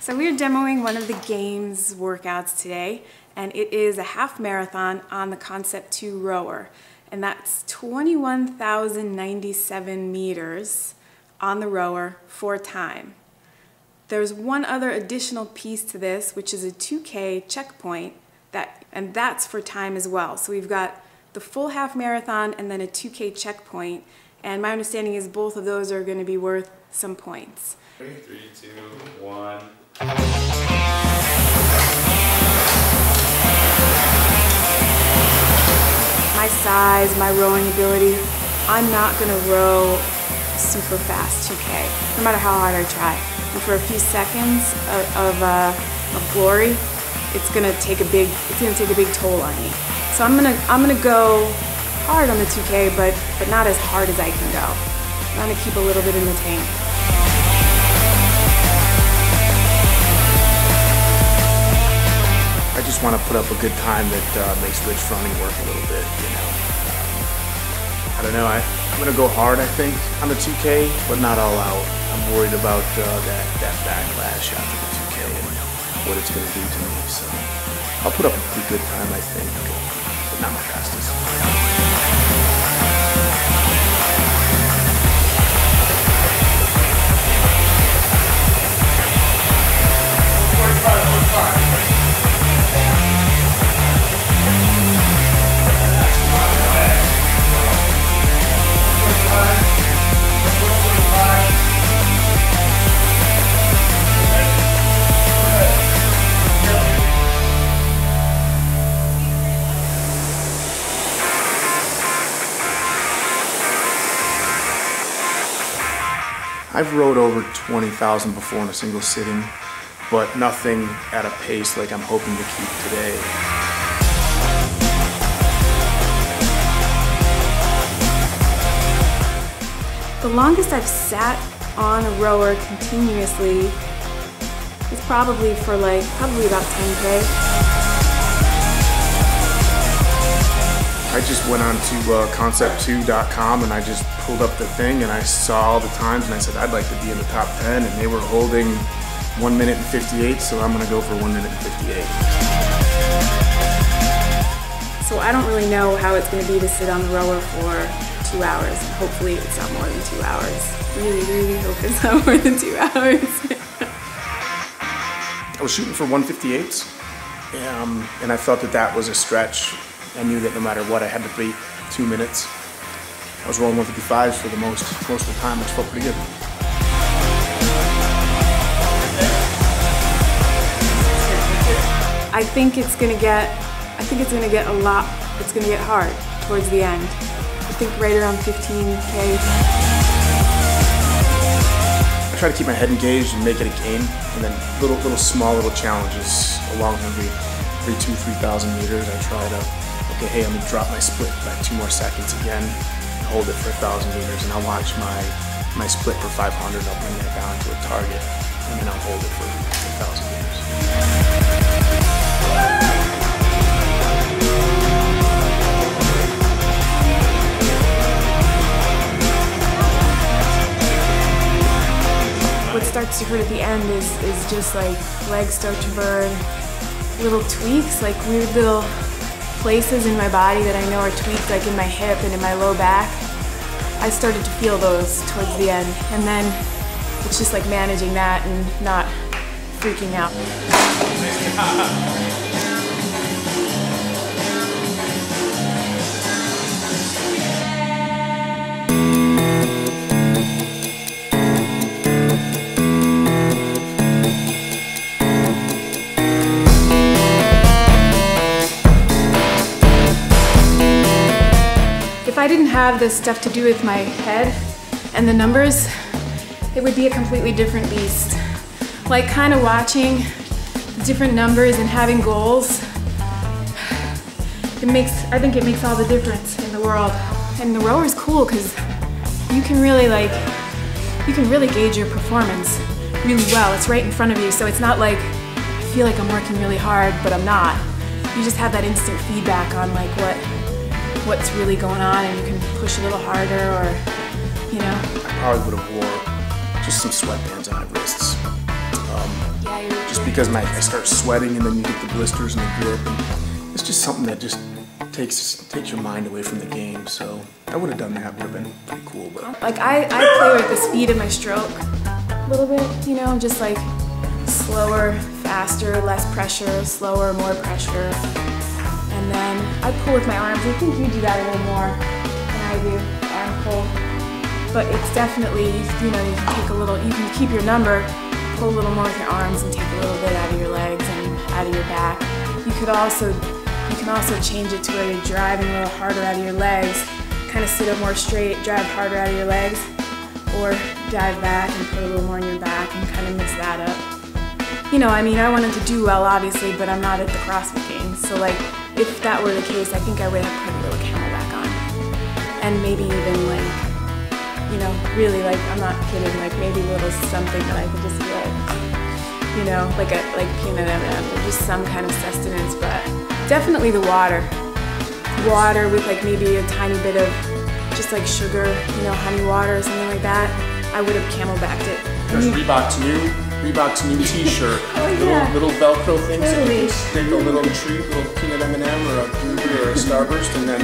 So we're demoing one of the games workouts today, and it is a half marathon on the Concept 2 rower. And that's 21,097 meters on the rower for time. There's one other additional piece to this, which is a 2K checkpoint, and that's for time as well. So we've got the full half marathon and then a 2K checkpoint. And my understanding is both of those are going to be worth some points. 3, 2, 1. My size, my rowing ability, I'm not going to row super fast 2K, no matter how hard I try. And for a few seconds of glory, it's going to take a big toll on me. So I'm gonna go hard on the 2K, but not as hard as I can go. I'm gonna keep a little bit in the tank. I just want to put up a good time that makes Rich running work a little bit, you know. I don't know, I'm gonna go hard, I think, on the 2K, but not all out. I'm worried about that backlash after the 2K and what it's gonna do to me, so I'll put up a pretty good time, I think, but not my fastest. I've rowed over 20,000 before in a single sitting, but nothing at a pace like I'm hoping to keep today. The longest I've sat on a rower continuously is probably about 10K. I just went on to concept2.com and I just pulled up the thing and I saw all the times and I said I'd like to be in the top 10, and they were holding 1 minute and 58, so I'm gonna go for 1 minute and 58. So I don't really know how it's gonna be to sit on the rower for 2 hours. Hopefully it's not more than 2 hours. Really hope it's not more than 2 hours. I was shooting for 158s, and I felt that was a stretch. I knew that no matter what, I had to beat 2 minutes. I was rolling 155s for the most of the time, which felt pretty good. I think it's gonna get hard towards the end. I think right around 15K. I try to keep my head engaged and make it a game, and then small challenges along every 3,000 meters. I try to, okay, hey, I'm gonna drop my split by 2 more seconds again, and hold it for 1,000 meters, and I'll watch my split for 500. I'll bring that down to a target, and then I'll hold it for 1,000 meters. What starts to hurt at the end is just like legs start to burn, little tweaks, like weird little places in my body that I know are tweaked, like in my hip and in my low back. I started to feel those towards the end, and then it's just like managing that and not freaking out. If I didn't have this stuff to do with my head and the numbers, it would be a completely different beast. Like kind of watching the different numbers and having goals, I think it makes all the difference in the world. And the rower's cool because you can really gauge your performance really well. It's right in front of you, so it's not like I feel like I'm working really hard, but I'm not. You just have that instant feedback on like what's really going on, and you can push a little harder, or, you know. I probably would have wore just some sweatbands on my wrists. just because I start sweating and then you get the blisters and the grip. And it's just something that just takes your mind away from the game. So I would have done that. Would have been pretty cool. But like I play with the speed of my stroke a little bit, you know, just like slower, faster, less pressure, slower, more pressure. And then I pull with my arms. I think you do that a little more than I do, arm pull. But it's definitely, you know, you can take a little, you can keep your number, pull a little more with your arms and take a little bit out of your legs and out of your back. You can also change it to where you're driving a little harder out of your legs, kind of sit up more straight, drive harder out of your legs, or dive back and put a little more in your back and kind of mix that up. You know, I mean, I wanted to do well, obviously, but I'm not at the CrossFit Games, so like, if that were the case, I think I would have put a little camelback on. And maybe even like, you know, really like, I'm not kidding, like maybe a little something that I could just be like, you know, like peanut M&M or just some kind of sustenance, but definitely the water. Water with like maybe a tiny bit of just like sugar, you know, honey water or something like that. I would have camelbacked it. There's Reebok's new t-shirt. Oh, yeah. Little Velcro things. Totally. So you can stick a little treat, little peanut M&M or a Bluebird or a Starburst, and then